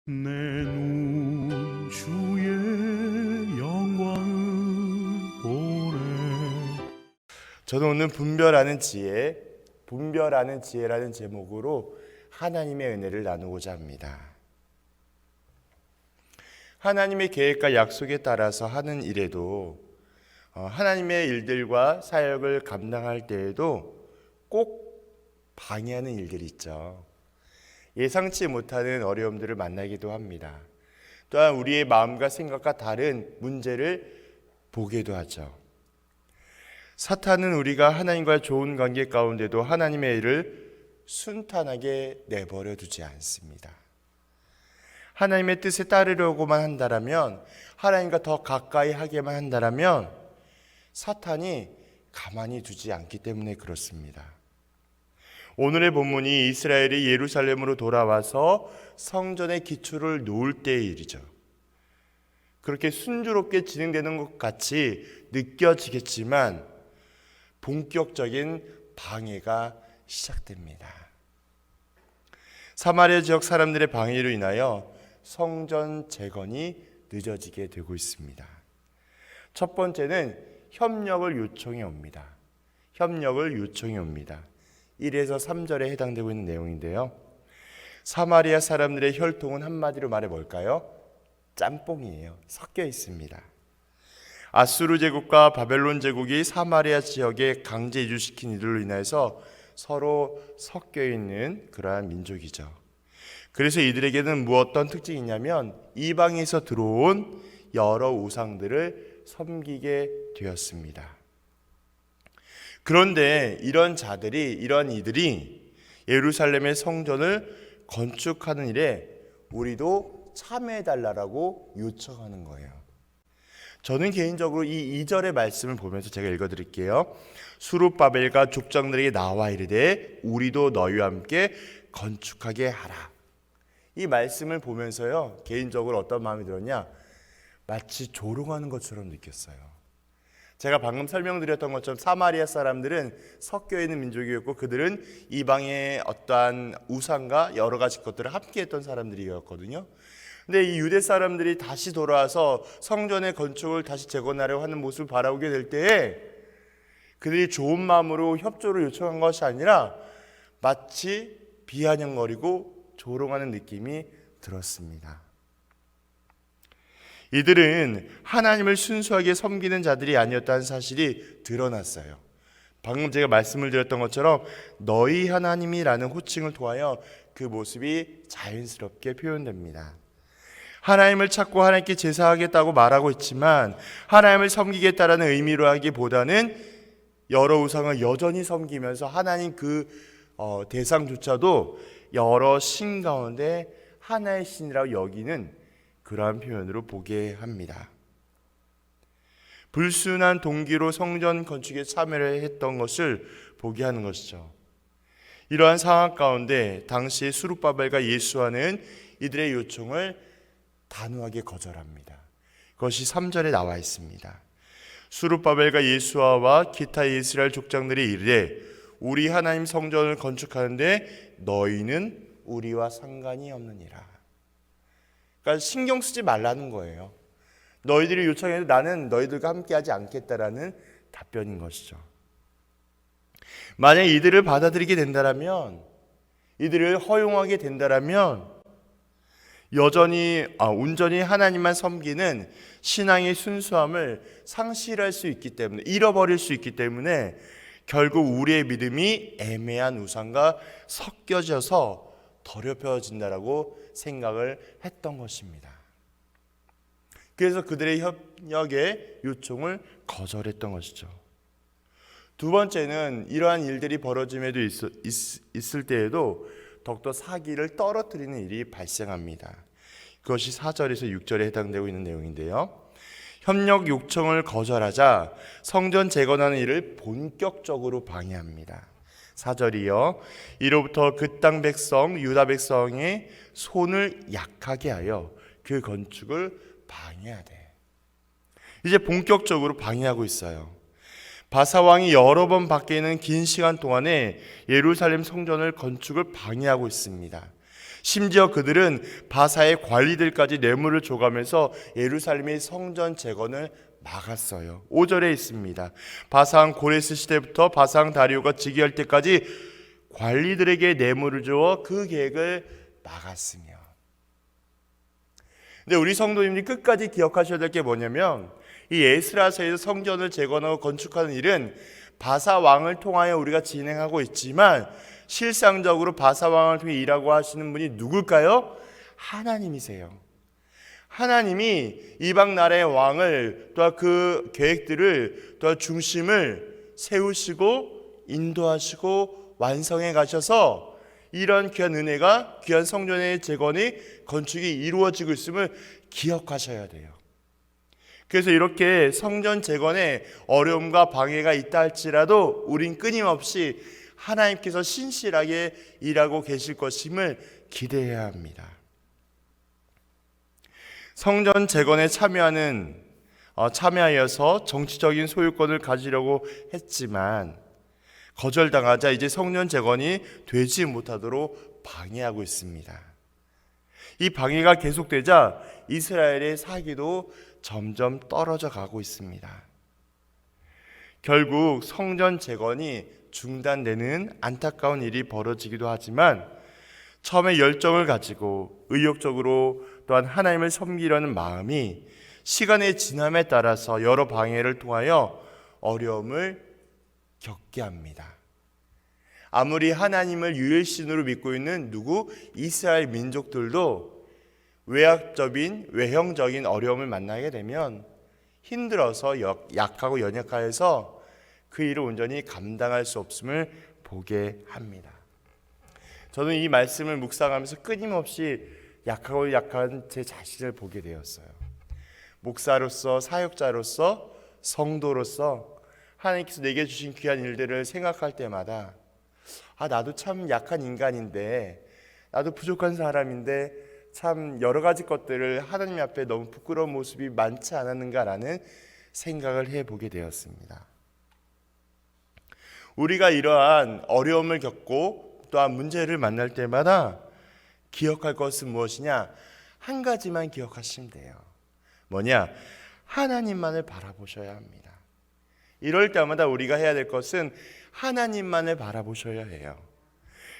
내 눈 주의 영광을 보래. 저는 오늘 분별하는 지혜라는 제목으로 하나님의 은혜를 나누고자 합니다. 하나님의 계획과 약속에 따라서 하는 일에도 하나님의 일들과 사역을 감당할 때에도 꼭 방해하는 일들이 있죠. 예상치 못하는 어려움들을 만나기도 합니다. 또한 우리의 마음과 생각과 다른 문제를 보게도 하죠. 사탄은 우리가 하나님과 좋은 관계 가운데도 하나님의 일을 순탄하게 내버려 두지 않습니다. 하나님의 뜻에 따르려고만 한다면, 하나님과 더 가까이 하게만 한다면 사탄이 가만히 두지 않기 때문에 그렇습니다. 오늘의 본문이 이스라엘이 예루살렘으로 돌아와서 성전의 기초를 놓을 때의 일이죠. 그렇게 순조롭게 진행되는 것 같이 느껴지겠지만 본격적인 방해가 시작됩니다. 사마리아 지역 사람들의 방해로 인하여 성전 재건이 늦어지게 되고 있습니다. 첫 번째는 협력을 요청해 옵니다. 1에서 3절에 해당되고 있는 내용인데요. 사마리아 사람들의 혈통은 한마디로 말해 뭘까요? 짬뽕이에요. 섞여 있습니다. 아수르 제국과 바벨론 제국이 사마리아 지역에 강제 이주시킨 이들로 인해서 서로 섞여 있는 그러한 민족이죠. 그래서 이들에게는 어떤 특징이 있냐면 이방에서 들어온 여러 우상들을 섬기게 되었습니다. 그런데 이런 이들이 예루살렘의 성전을 건축하는 일에 우리도 참여해달라고 요청하는 거예요. 저는 개인적으로 이 2절의 말씀을 보면서 제가 읽어드릴게요. 수룹바벨과 족장들에게 나와 이르되 우리도 너희와 함께 건축하게 하라. 이 말씀을 보면서요, 개인적으로 어떤 마음이 들었냐, 마치 조롱하는 것처럼 느꼈어요. 제가 방금 설명드렸던 것처럼 사마리아 사람들은 섞여 있는 민족이었고 그들은 이방의 어떠한 우상과 여러 가지 것들을 함께 했던 사람들이었거든요. 근데 이 유대 사람들이 다시 돌아와서 성전의 건축을 다시 재건하려고 하는 모습을 바라보게 될 때에 그들이 좋은 마음으로 협조를 요청한 것이 아니라 마치 비아냥거리고 조롱하는 느낌이 들었습니다. 이들은 하나님을 순수하게 섬기는 자들이 아니었다는 사실이 드러났어요. 방금 제가 말씀을 드렸던 것처럼 너희 하나님이라는 호칭을 통하여 그 모습이 자연스럽게 표현됩니다. 하나님을 찾고 하나님께 제사하겠다고 말하고 있지만 하나님을 섬기겠다라는 의미로 하기보다는 여러 우상을 여전히 섬기면서 하나님 대상조차도 여러 신 가운데 하나의 신이라고 여기는 그러한 표현으로 보게 합니다. 불순한 동기로 성전 건축에 참여를 했던 것을 보게 하는 것이죠. 이러한 상황 가운데 당시 수룹바벨과 예수아는 이들의 요청을 단호하게 거절합니다. 그것이 3절에 나와 있습니다. 수룹바벨과 예수아와 기타 이스라엘 족장들이 이르되 우리 하나님 성전을 건축하는데 너희는 우리와 상관이 없느니라. 그러니까 신경 쓰지 말라는 거예요. 너희들이 요청해도 나는 너희들과 함께하지 않겠다라는 답변인 것이죠. 만약 이들을 받아들이게 된다면, 이들을 허용하게 된다면 온전히 하나님만 섬기는 신앙의 순수함을 상실할 수 있기 때문에, 잃어버릴 수 있기 때문에 결국 우리의 믿음이 애매한 우상과 섞여져서 더럽혀진다라고 생각을 했던 것입니다. 그래서 그들의 협력의 요청을 거절했던 것이죠. 두 번째는 이러한 일들이 벌어짐에도 있을 때에도 더욱더 사기를 떨어뜨리는 일이 발생합니다. 그것이 4절에서 6절에 해당되고 있는 내용인데요. 협력 요청을 거절하자 성전 재건하는 일을 본격적으로 방해합니다. 4절이요. 이로부터 그 땅 백성 유다 백성의 손을 약하게 하여 그 건축을 방해하되, 이제 본격적으로 방해하고 있어요. 바사왕이 여러 번 밖에 있는 긴 시간 동안에 예루살렘 성전을 건축을 방해하고 있습니다. 심지어 그들은 바사의 관리들까지 뇌물을 줘가면서 예루살렘의 성전 재건을 막았어요. 5절에 있습니다. 바사왕 고레스 시대부터 바사왕 다리오가 즉위할 때까지 관리들에게 뇌물을 주어 그 계획을 막았으며. 근데 우리 성도님들이 끝까지 기억하셔야 될 게 뭐냐면, 이 에스라서에서 성전을 재건하고 건축하는 일은 바사 왕을 통하여 우리가 진행하고 있지만 실상적으로 바사 왕을 통해 일하고 하시는 분이 누굴까요? 하나님이세요. 하나님이 이방 나라의 왕을 또한 그 계획들을 또한 중심을 세우시고 인도하시고 완성해 가셔서 이런 귀한 은혜가 귀한 성전의 재건이 건축이 이루어지고 있음을 기억하셔야 돼요. 그래서 이렇게 성전 재건에 어려움과 방해가 있다 할지라도 우린 끊임없이 하나님께서 신실하게 일하고 계실 것임을 기대해야 합니다. 성전 재건에 참여하여서 정치적인 소유권을 가지려고 했지만 거절당하자 이제 성전 재건이 되지 못하도록 방해하고 있습니다. 이 방해가 계속되자 이스라엘의 사기도 점점 떨어져 가고 있습니다. 결국 성전 재건이 중단되는 안타까운 일이 벌어지기도 하지만 처음에 열정을 가지고 의욕적으로 또한 하나님을 섬기려는 마음이 시간의 지남에 따라서 여러 방해를 통하여 어려움을 겪게 합니다. 아무리 하나님을 유일신으로 믿고 있는 이스라엘 민족들도 외형적인 어려움을 만나게 되면 힘들어서 약하고 연약하여서 그 일을 온전히 감당할 수 없음을 보게 합니다. 저는 이 말씀을 묵상하면서 끊임없이 약하고 약한 제 자신을 보게 되었어요. 목사로서, 사역자로서, 성도로서 하나님께서 내게 주신 귀한 일들을 생각할 때마다 나도 참 약한 인간인데, 나도 부족한 사람인데 참 여러 가지 것들을 하나님 앞에 너무 부끄러운 모습이 많지 않았는가라는 생각을 해보게 되었습니다. 우리가 이러한 어려움을 겪고 또한 문제를 만날 때마다 기억할 것은 무엇이냐? 한 가지만 기억하시면 돼요. 뭐냐? 하나님만을 바라보셔야 합니다. 이럴 때마다 우리가 해야 될 것은 하나님만을 바라보셔야 해요.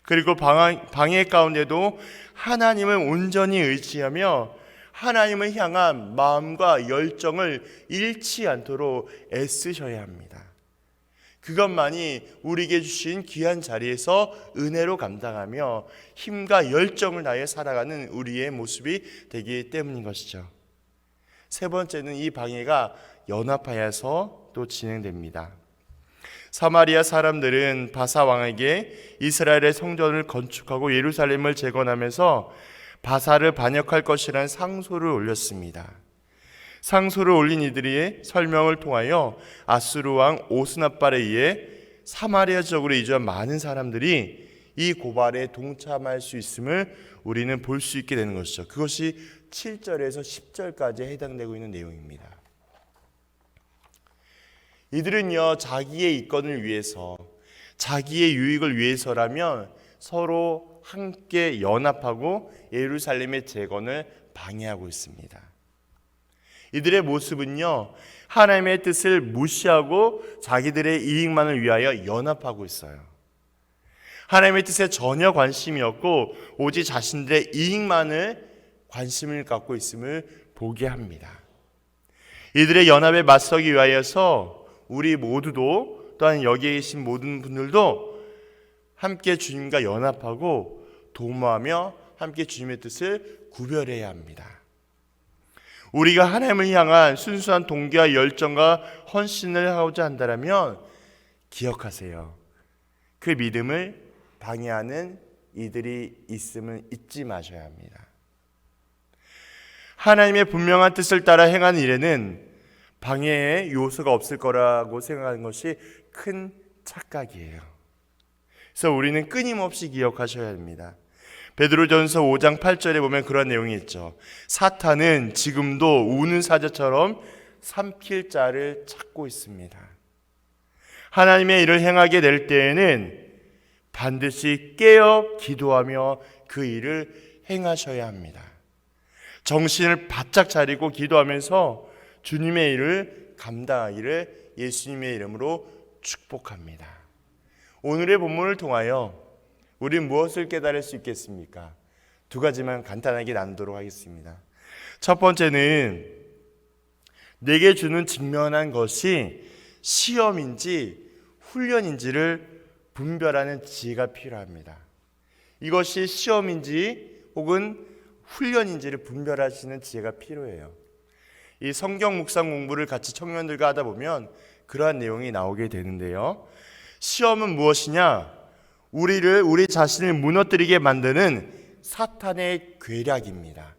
그리고 방해 가운데도 하나님을 온전히 의지하며 하나님을 향한 마음과 열정을 잃지 않도록 애쓰셔야 합니다. 그것만이 우리에게 주신 귀한 자리에서 은혜로 감당하며 힘과 열정을 다해 살아가는 우리의 모습이 되기 때문인 것이죠. 세 번째는 이 방해가 연합하여서 또 진행됩니다. 사마리아 사람들은 바사 왕에게 이스라엘의 성전을 건축하고 예루살렘을 재건하면서 바사를 반역할 것이라는 상소를 올렸습니다. 상소를 올린 이들의 설명을 통하여 아수르 왕 오스나발에 의해 사마리아 지역으로 이주한 많은 사람들이 이 고발에 동참할 수 있음을 우리는 볼 수 있게 되는 것이죠. 그것이 7절에서 10절까지 해당되고 있는 내용입니다. 이들은요, 자기의 이권을 위해서, 자기의 유익을 위해서라면 서로 함께 연합하고 예루살렘의 재건을 방해하고 있습니다. 이들의 모습은요, 하나님의 뜻을 무시하고 자기들의 이익만을 위하여 연합하고 있어요. 하나님의 뜻에 전혀 관심이 없고 오직 자신들의 이익만을 관심을 갖고 있음을 보게 합니다. 이들의 연합에 맞서기 위하여서 우리 모두도, 또한 여기에 계신 모든 분들도 함께 주님과 연합하고 도모하며 함께 주님의 뜻을 구별해야 합니다. 우리가 하나님을 향한 순수한 동기와 열정과 헌신을 하고자 한다면 기억하세요. 그 믿음을 방해하는 이들이 있음을 잊지 마셔야 합니다. 하나님의 분명한 뜻을 따라 행하는 일에는 방해의 요소가 없을 거라고 생각하는 것이 큰 착각이에요. 그래서 우리는 끊임없이 기억하셔야 합니다. 베드로전서 5장 8절에 보면 그런 내용이 있죠. 사탄은 지금도 우는 사자처럼 삼킬 자를 찾고 있습니다. 하나님의 일을 행하게 될 때에는 반드시 깨어 기도하며 그 일을 행하셔야 합니다. 정신을 바짝 차리고 기도하면서 주님의 일을 감당하기를 예수님의 이름으로 축복합니다. 오늘의 본문을 통하여 우리는 무엇을 깨달을 수 있겠습니까? 두 가지만 간단하게 나누도록 하겠습니다. 첫 번째는 내게 주는 직면한 것이 시험인지 훈련인지를 분별하는 지혜가 필요합니다. 이것이 시험인지 혹은 훈련인지를 분별하시는 지혜가 필요해요. 이 성경 묵상 공부를 같이 청년들과 하다 보면 그러한 내용이 나오게 되는데요. 시험은 무엇이냐? 우리 자신을 무너뜨리게 만드는 사탄의 괴략입니다.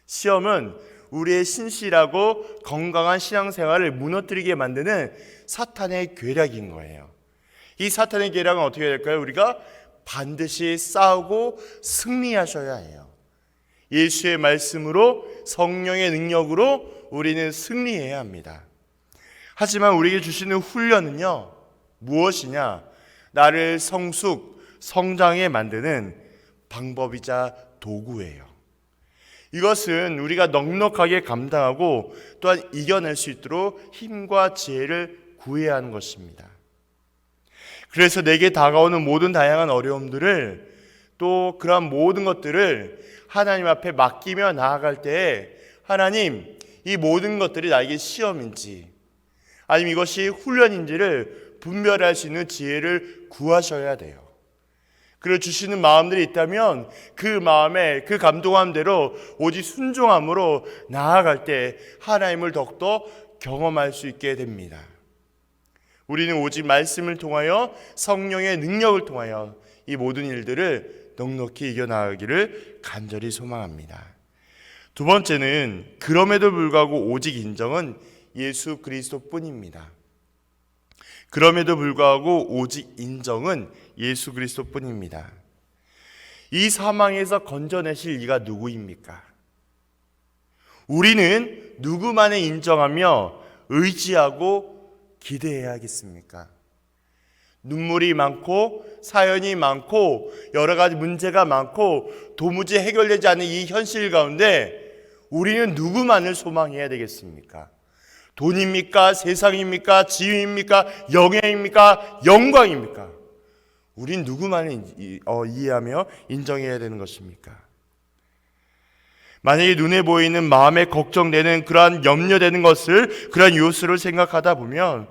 시험은 우리의 신실하고 건강한 신앙생활을 무너뜨리게 만드는 사탄의 괴략인 거예요. 이 사탄의 괴략은 어떻게 될까요? 우리가 반드시 싸우고 승리하셔야 해요. 예수의 말씀으로 성령의 능력으로 우리는 승리해야 합니다. 하지만 우리에게 주시는 훈련은요, 무엇이냐? 나를 성장에 만드는 방법이자 도구예요. 이것은 우리가 넉넉하게 감당하고 또한 이겨낼 수 있도록 힘과 지혜를 구해야 하는 것입니다. 그래서 내게 다가오는 모든 다양한 어려움들을 또 그러한 모든 것들을 하나님 앞에 맡기며 나아갈 때 하나님, 이 모든 것들이 나에게 시험인지 아니면 이것이 훈련인지를 분별할 수 있는 지혜를 구하셔야 돼요. 그리고 주시는 마음들이 있다면 그 마음에 그 감동한 대로 오직 순종함으로 나아갈 때 하나님을 더욱더 경험할 수 있게 됩니다. 우리는 오직 말씀을 통하여 성령의 능력을 통하여 이 모든 일들을 넉넉히 이겨나가기를 간절히 소망합니다. 두 번째는 그럼에도 불구하고 오직 인정은 예수 그리스도뿐입니다. 그럼에도 불구하고 오직 인정은 예수 그리스도뿐입니다. 이 사망에서 건져내실 이가 누구입니까? 우리는 누구만을 인정하며 의지하고 기대해야겠습니까? 눈물이 많고 사연이 많고 여러 가지 문제가 많고 도무지 해결되지 않는 이 현실 가운데 우리는 누구만을 소망해야 되겠습니까? 돈입니까? 세상입니까? 지위입니까? 영예입니까? 영광입니까? 우린 누구만을 이해하며 인정해야 되는 것입니까? 만약에 눈에 보이는 마음에 걱정되는 그러한 염려되는 것을 그러한 요소를 생각하다 보면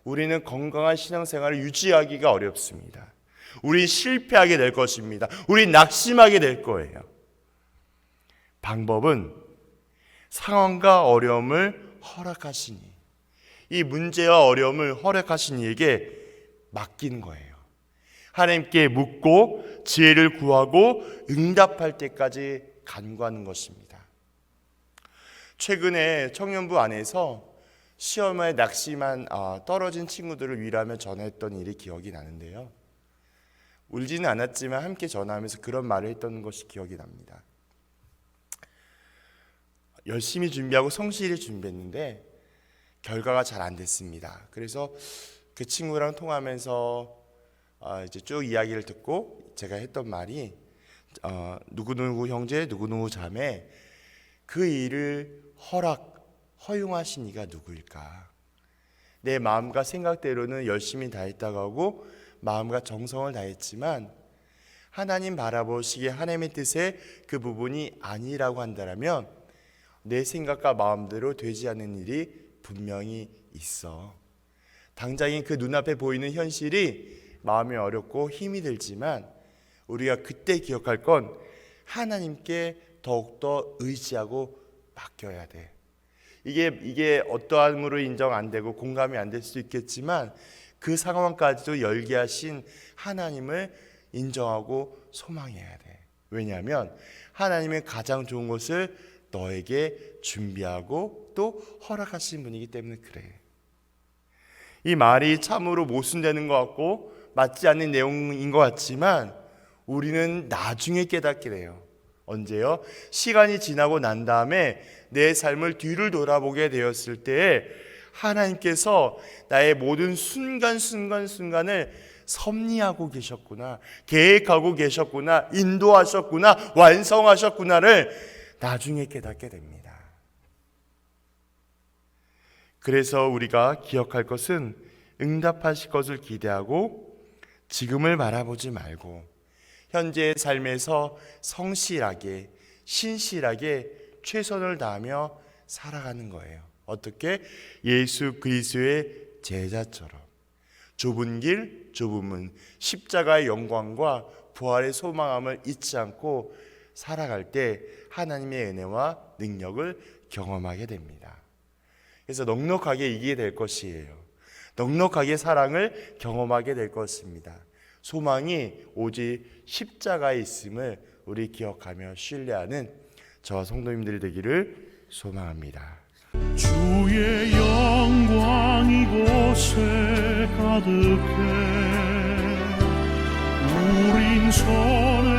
우리는 건강한 신앙생활을 유지하기가 어렵습니다. 우린 실패하게 될 것입니다. 우린 낙심하게 될 거예요. 방법은 상황과 어려움을 허락하시니, 이 문제와 어려움을 허락하신 이에게 맡기는 거예요. 하나님께 묻고 지혜를 구하고 응답할 때까지 간구하는 것입니다. 최근에 청년부 안에서 시험에 낙심한 떨어진 친구들을 위로하며 전했던 일이 기억이 나는데요. 울지는 않았지만 함께 전화하면서 그런 말을 했던 것이 기억이 납니다. 열심히 준비하고 성실히 준비했는데 결과가 잘 안 됐습니다. 그래서 그 친구랑 통화하면서 이제 쭉 이야기를 듣고 제가 했던 말이 누구누구 형제, 누구누구 자매, 그 일을 허용하신 이가 누구일까? 내 마음과 생각대로는 열심히 다했다고 하고 마음과 정성을 다했지만 하나님 바라보시기에 하나님의 뜻에 그 부분이 아니라고 한다면 내 생각과 마음대로 되지 않는 일이 분명히 있어. 당장인 그 눈앞에 보이는 현실이 마음이 어렵고 힘이 들지만 우리가 그때 기억할 건 하나님께 더욱더 의지하고 맡겨야 돼. 이게 어떠함으로 인정 안 되고 공감이 안 될 수도 있겠지만 그 상황까지도 열게 하신 하나님을 인정하고 소망해야 돼. 왜냐하면 하나님의 가장 좋은 것을 너에게 준비하고 또 허락하신 분이기 때문에 그래. 이 말이 참으로 모순되는 것 같고 맞지 않는 내용인 것 같지만 우리는 나중에 깨닫게 돼요. 언제요? 시간이 지나고 난 다음에 내 삶을 뒤를 돌아보게 되었을 때 하나님께서 나의 모든 순간순간을 섭리하고 계셨구나, 계획하고 계셨구나, 인도하셨구나, 완성하셨구나를 나중에 깨닫게 됩니다. 그래서 우리가 기억할 것은 응답하실 것을 기대하고 지금을 바라보지 말고 현재의 삶에서 성실하게, 신실하게 최선을 다하며 살아가는 거예요. 어떻게? 예수 그리스도의 제자처럼 좁은 길, 좁은 문, 십자가의 영광과 부활의 소망함을 잊지 않고 살아갈 때 하나님의 은혜와 능력을 경험하게 됩니다. 그래서 넉넉하게 이기게 될 것이에요. 넉넉하게 사랑을 경험하게 될 것입니다. 소망이 오직 십자가에 있음을 우리 기억하며 신뢰하는 저와 성도님들이 되기를 소망합니다. 주의 영광 이곳에 가득해 우린 손을